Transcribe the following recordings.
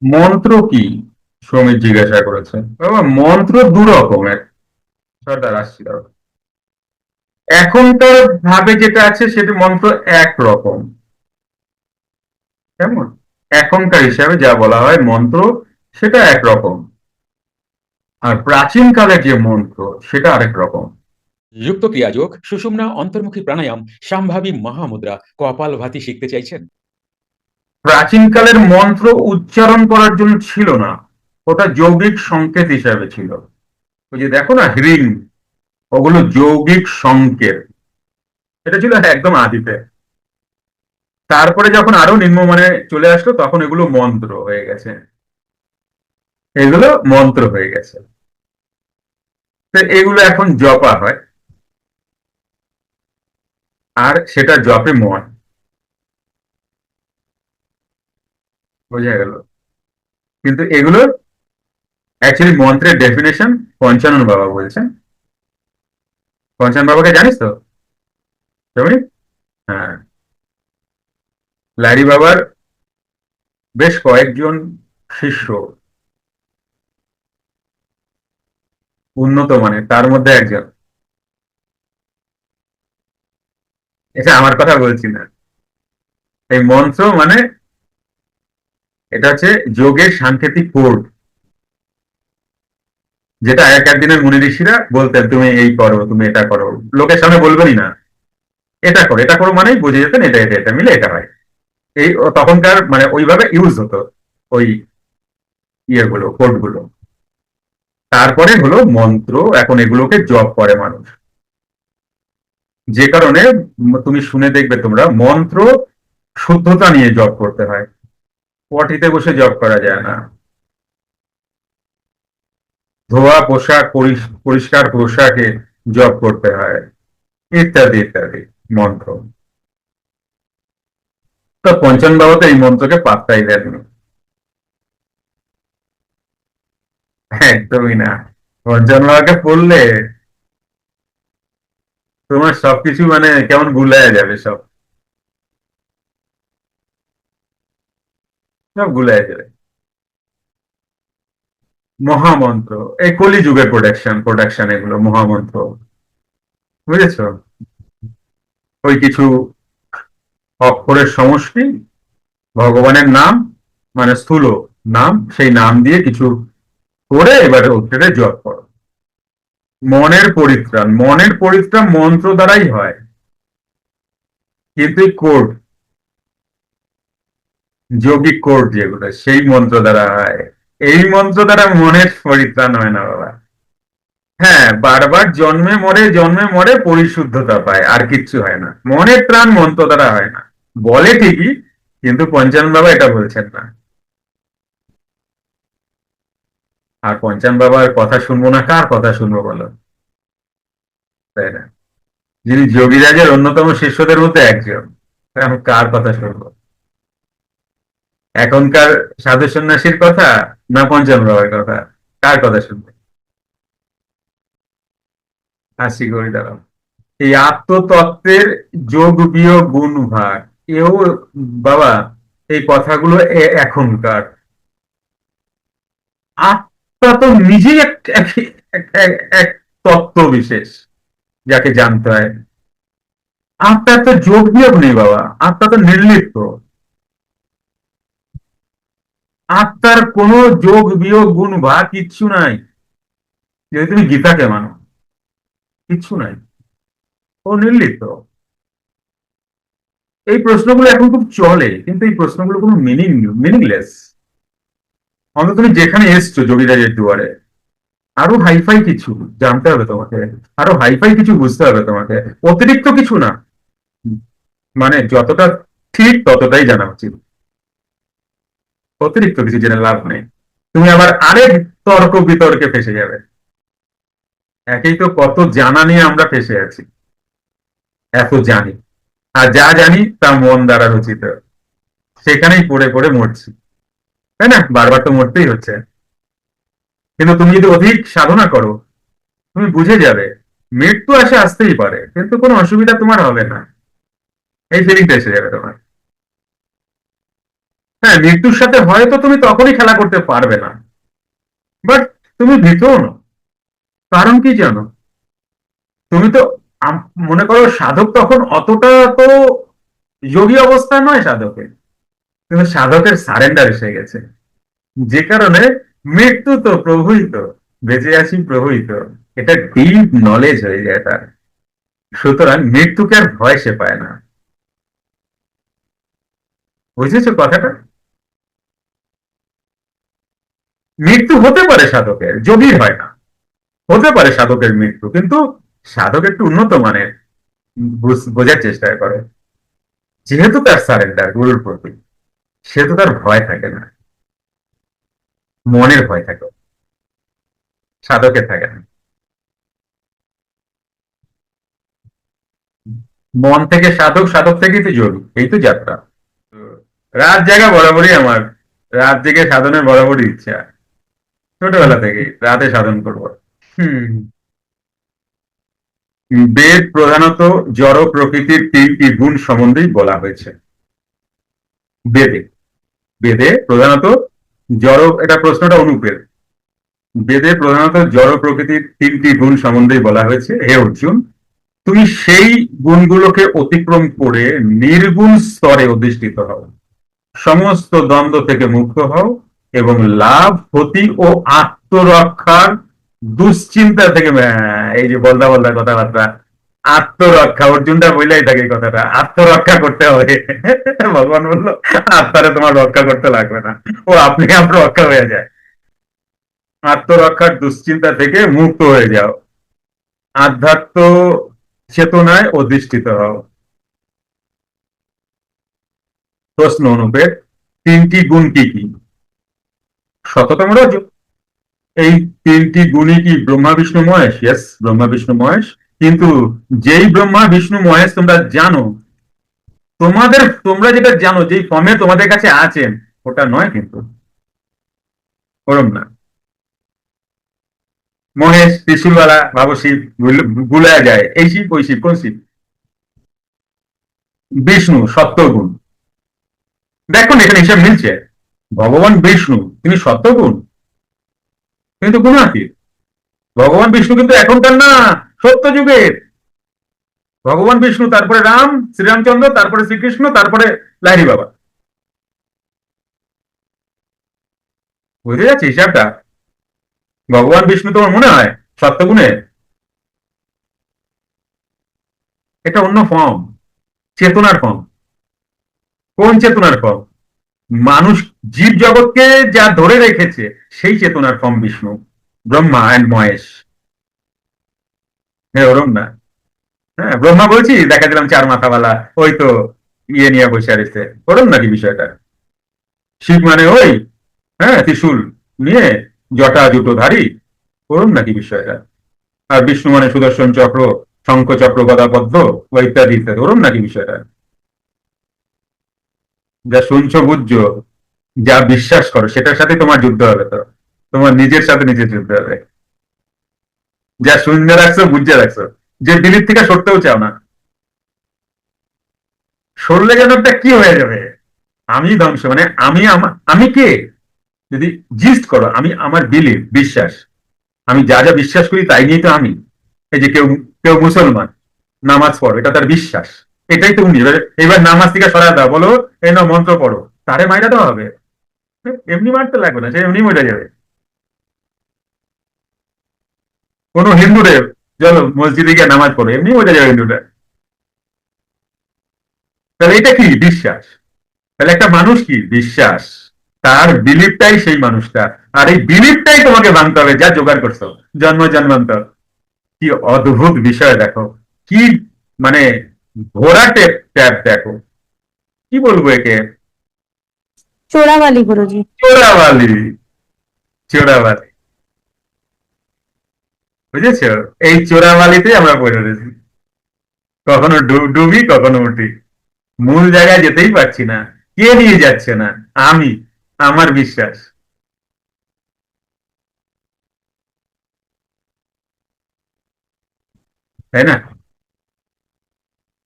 মন্ত্র কি? সমীর জিজ্ঞাসা করেছে। বাবা, মন্ত্র দু রকমের। সর্দার, আসছি দাঁড়াও। এখনকার ভাবে যেটা আছে সেটা মন্ত্র একরকম। কেমন? এখনকার হিসাবে যা বলা হয় মন্ত্র, সেটা একরকম। আর প্রাচীন কালের যে মন্ত্র, সেটা আরেক রকম। যুক্ত ক্রিয়াযোগ, সুষুম্না, অন্তর্মুখী প্রাণায়াম, সম্ভাবী মহামুদ্রা, কপালভাতি শিখতে চাইছেন? প্রাচীন কালের মন্ত্র উচ্চারণ করার জন্য ছিল না, ওটা যৌগিক সংকেত হিসাবে ছিল। ওই যে দেখো না, হ্রিং, ওগুলো যৌগিক সংকেত। এটা ছিল একদম আদিতে। তারপরে যখন আরো নিম্নমানে চলে আসলো, তখন এগুলো মন্ত্র হয়ে গেছে। এগুলো মন্ত্র হয়ে গেছে। তো এগুলো এখন জপা হয়, আর সেটা জপে মন। বোঝা গেল? কিন্তু এগুলো অ্যাকচুয়ালি মন্ত্রের ডেফিনেশন পঞ্চানন বাবা বলছেন। পঞ্চানন বাবাকে জানিস তো? তুমি? হ্যাঁ। লারি বাবার বেশ কয়েকজন শিষ্য, উন্নত মানের, তার মধ্যে একজন। এটা আমার কথা বলছি না। এই মন্ত্র মানে, এটা হচ্ছে যোগের সাংকেতিক কোড, যেটা আগেকার দিনের মুনি ঋষিরা বলতেন, তুমি এই করো, তুমি এটা করো। লোকের সামনে বলবেনই না, এটা করো, এটা করো, মানেই বুঝে যেতেন এটা এটা এটা মিলে এটা হয়। এই তখনকার মানে ওইভাবে ইউজ হতো ওই ইয়েগুলো, কোড গুলো। তারপরে হলো মন্ত্র, এখন এগুলোকে জপ করে মানুষ। যে কারণে তুমি শুনে দেখবে, তোমরা মন্ত্র শুদ্ধতা নিয়ে জপ করতে হয়, পটিতে বসে জপ করা যায় না। ধোয়া পোশাক, পরিষ্কার পোশাকে জপ করতে হয়, ইত্যাদি ইত্যাদি মন্ত্র। তো পঞ্চন বাবা তো এই মন্ত্রকে পাত্তাই দেননি। একদমই না। পঞ্চন বাবাকে পড়লে তোমার সবকিছু মানে কেমন গুলায় যাবে, সব সব গুলায় যাবে। মহামন্ত্র, এই কলি যুগের প্রোডাকশন প্রোডাকশন এগুলো মহামন্ত্র। বুঝেছো? ওই কিছু অক্ষরের সমষ্টি, ভগবানের নাম, মানে স্থূল নাম, সেই নাম দিয়ে কিছু করে এবারে ওটাকে জপ করো। মনের পরিত্রাণ মন্ত্র দ্বারাই হয়। কিন্তু এই কোড, যৌগিক কোড যেগুলো, সেই মন্ত্র দ্বারা হয়। এই মন্ত্র দ্বারা মনের পরিত্রাণ হয় না বাবা। হ্যাঁ, বারবার জন্মে মরে পরিশুদ্ধতা পায়, আর কিচ্ছু হয় না। মনের ত্রাণ মন্ত্র দ্বারা হয় না, বলে ঠিকই, কিন্তু পঞ্চানন বাবা এটা বলছেন না। আর পঞ্চান বাবার কথা শুনবো না, কার কথা শুনবো বলো? তাই না? যিনি যোগীরাজের অন্যতম শিষ্যদের মধ্যে একজন, এখন কার কথা শুনবো? এখনকার সাধু সন্ন্যাসীর কথা, না পঞ্চান বাবার কথা? কার কথা শুনবে? হাসি করি দাঁড়াও। এই আত্মতত্ত্বের যোগ বিয়োগ গুণ ভাগ, এও বাবা, এই কথাগুলো এখনকার। আত্মা তো নিজেই এক তত্ত্ব বিশেষ, যাকে জানতে হয়। আত্মার তো যোগ বিয়োগ নেই বাবা, আত্মা তো নির্লিপ্ত। আত্মার কোনো যোগ বিয়োগ গুণ ভাগ কিচ্ছু নাই, যদি তুমি গীতাকে মানো। কিচ্ছু নাই, ও নির্লিপ্ত। এই প্রশ্নগুলো এখন খুব চলে, কিন্তু এই প্রশ্নগুলো কোনো মিনিংলেস। অন্তত তুমি যেখানে এসছো যোগীরাজের দুয়ারে, আরো হাইফাই কিছু জানতে হবে তোমাকে, আরো হাইফাই কিছু বুঝতে হবে তোমাকে, অতিরিক্ত কিছু না। মানে যতটা ঠিক ততটাই জানা উচিত, অতিরিক্ত কিছু জেনে লাভ নেই। তুমি আবার আরেক তর্ক বিতর্কে ফেসে যাবে। একেই তো কত জানা নিয়ে আমরা ফেসে আছি, এত জানি, আর যা জানি তা মন দ্বারা রচিত, সেখানেই পড়ে পড়ে মরছি। তাই না? বারবার তো মরতেই হচ্ছে। কিন্তু তুমি যদি অধিক সাধনা করো, তুমি বুঝে যাবে মৃত্যু আসে, আসতেই পারে, কিন্তু কোনো অসুবিধা তোমার হবে না। এই ফিলিংটা এসে যাবে তোমার। হ্যাঁ, মৃত্যুর সাথে হয়তো তুমি তখনই খেলা করতে পারবে না, বাট তুমি ভীতও নও। কারণ কি জানো? তুমি তো মনে করো সাধক তখন অতটা তো যোগী অবস্থা নয় সাধকের, কিন্তু সাধকের সারেন্ডার এসে গেছে, যে কারণে মৃত্যু তো প্রভুই তো, বেঁচে আছি প্রভুই তো, এটা ডিপ নলেজ হয়ে যায় তার। সুতরাং মৃত্যুকে আর ভয় সে পায় না। বুঝেছো কথাটা? মৃত্যু হতে পারে সাধকের, যোগীর হয় না। হতে পারে সাধকের মৃত্যু, কিন্তু সাধক একটু উন্নত মানের, বোঝার চেষ্টা করে। যেহেতু তার সারেন্ডার গুরুর প্রতি, সেহেতু তার ভয় থাকে না, মনের ভয় থাকে, সাধকের থাকে না। মন থেকে সাধক, সাধক থেকেই তো যোগী, এই তো যাত্রা। তো রাত জাগা বরাবরই আমার, রাত জেগে সাধনের বরাবরই ইচ্ছা, ছোটবেলা থেকে রাতে সাধন করব। হুম। বেদ প্রধানত জড় প্রকৃতির তিনটি গুণ সম্বন্ধেই বলা হয়েছে। বেদে, বেদে প্রধানত জড়, এটা প্রশ্নটা অনুপের। বেদে প্রধানত জড় প্রকৃতির তিনটি গুণ সম্বন্ধেই বলা হয়েছে। হে অর্জুন, তুমি সেই গুণগুলোকে অতিক্রম করে নির্গুণ স্তরে অধিষ্ঠিত হও, সমস্ত দ্বন্দ্ব থেকে মুক্ত হও, এবং লাভ, ক্ষতি ও আত্মরক্ষার দুশ্চিন্তা থেকে, এই যে বলদা বলদা কথাবার্তা, আত্মরক্ষা, অর্জুনটা বললেই থাকে এই কথাটা, আত্মরক্ষা করতে হবে। ভগবান বললো আত্মারে তোমার রক্ষা করতে লাগবে না, ও আপনি আপনার রক্ষা হয়ে যায়। আত্মরক্ষার দুশ্চিন্তা থেকে মুক্ত হয়ে যাও, আধ্যাত্ম চেতনায় অধিষ্ঠিত হও। প্রশ্ন অনুপের, তিনটি গুণ কি কি? সততম রজ। এই তিনটি গুণই কি ব্রহ্মা বিষ্ণু মহেশ? ইয়েস, ব্রহ্মা বিষ্ণু মহেশ। কিন্তু যেই ব্রহ্মা বিষ্ণু মহেশ তোমরা জানো, তোমরা যেটা জানো, যেই ফর্মে তোমাদের কাছে আছেন, ওটা নয় কিন্তু, ওরম না। মহেশ, ত্রিশূলওয়ালা, ভাবো শিব, গুলায় যায়, এই শিব ওই শিব, কোন শিব? বিষ্ণু সত্যগুণ। দেখুন এখানে হিসাব মিলছে, ভগবান বিষ্ণু তিনি সত্যগুণ, তিনি তো গুণাতীত। ভগবান বিষ্ণু কিন্তু এখনকার না, সত্য যুগের। ভগবান বিষ্ণু, তারপরে রাম, শ্রীরামচন্দ্র, তারপরে শ্রীকৃষ্ণ, তারপরে লাহিড়ী বাবা। বুঝে যাচ্ছে হিসাবটা? ভগবান বিষ্ণু তোমার মনে হয় সত্যগুণে? এটা অন্য ফর্ম, চেতনার ফর্ম। কোন চেতনার ফর্ম? মানুষ, জীব জগৎকে যা ধরে রেখেছে, সেই চেতনার ফর্ম বিষ্ণু, ব্রহ্মা অ্যান্ড মহেশ। হ্যাঁ, ওরম না। হ্যাঁ, ব্রহ্মা বলছি, দেখা দিলাম চার মাথাওয়ালা, ওই তো ইয়ে নিয়ে বসে রয়েছে, ওরম নাকি বিষয়টা? শিব মানে ওই, হ্যাঁ, ত্রিশূল নিয়ে, জটা জুটোধারী, ওরম নাকি বিষয়টা? আর বিষ্ণু মানে সুদর্শন চক্র, শঙ্খ চক্র গদা পদ্ম, বা ইত্যাদি ইত্যাদি, ওরম নাকি বিষয়টা? যা শুনছো বুঝছো, যা বিশ্বাস করো, সেটার সাথে তোমার যুদ্ধ হবে তো, তোমার নিজের সাথে নিজের যুদ্ধ হবে। যা শুনে রাখছো বুঝে রাখছো, যে দিল্লির থেকে সরতেও চাও না, সরলে যেন একটা কি হয়ে যাবে, আমি ধ্বংস, মানে আমি কে? যদি জিস্ট করো, আমি আমার বিলিভ, বিশ্বাস, আমি যা যা বিশ্বাস করি তাই নিয়ে তো আমি। এই যে কেউ, কেউ মুসলমান, নামাজ পড়ো, এটা তার বিশ্বাস, এটাই তো উনি। এবার নামাজ থেকে সরায় দাও, বলো এই না মন্ত্র পড়ো, তারে মাইরা দেওয়া হবে? এমনি মারতে লাগবে না, সে এমনি মরে যাবে। কোন হিন্দুরে, চলো মসজিদে গিয়ে নামাজ পড়ো, এমনি মরে যাবে হিন্দুটা। তাহলে এটা কি? বিশ্বাস। তাহলে একটা মানুষ কি? বিশ্বাস। তার বিলিফটাই সেই মানুষটা, আর এই বিলিফটাই তোমাকে মানতে হবে, যা জোগাড় করছো জন্ম জন্মান্তর। কি অদ্ভুত বিষয় দেখো, কি মানে ঘোড়া টেপ ট্যাপ দেখো, কি বলবো একে, চোরাবালি গুরুজি। চোরাবালি, চোরাবালি। বুঝেছো? এই চোরাবালিতে আমরা পড়ে রয়েছি, কখনো ডুবি, কখনো উঠি, মূল জায়গায় যেতেই পারছি না। কে নিয়ে যাচ্ছে না? আমি, আমার বিশ্বাস, তাই না?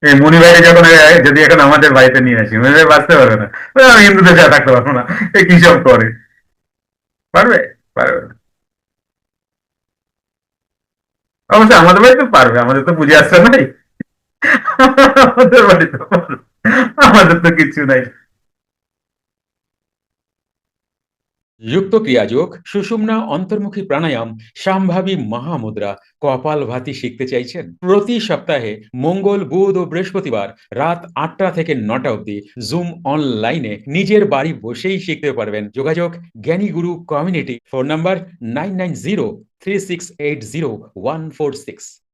এই মনি ভাইকে যখন যদি এখন আমাদের বাড়িতে নিয়ে আসি, মনি ভাই বাঁচতে পারবে না, বলে, আমি হিন্দুদের সাথে থাকতে পারবো না, এ কি সব করে, পারবে? পারবে না। অবশ্যই আমাদের বাড়িতে পারবে, আমাদের তো পুজো আসছে নাই, আমাদের বাড়িতে পারবে, আমাদের তো কিছু নাই। যুক্ত ক্রিয়াযোগ সুষুম্না অন্তর্মুখী প্রাণায়াম সম্ভাবী মহামুদ্রা কপালভাতি শিখতে চাইছেন? প্রতি সপ্তাহে মঙ্গল, বুধ ও বৃহস্পতিবার রাত ৮টা থেকে ৯টা অবধি জুম অনলাইনে নিজের বাড়ি বসেই শিখতে পারবেন। যোগাযোগ জ্ঞানী গুরু কমিউনিটি। Phone number 9903680146।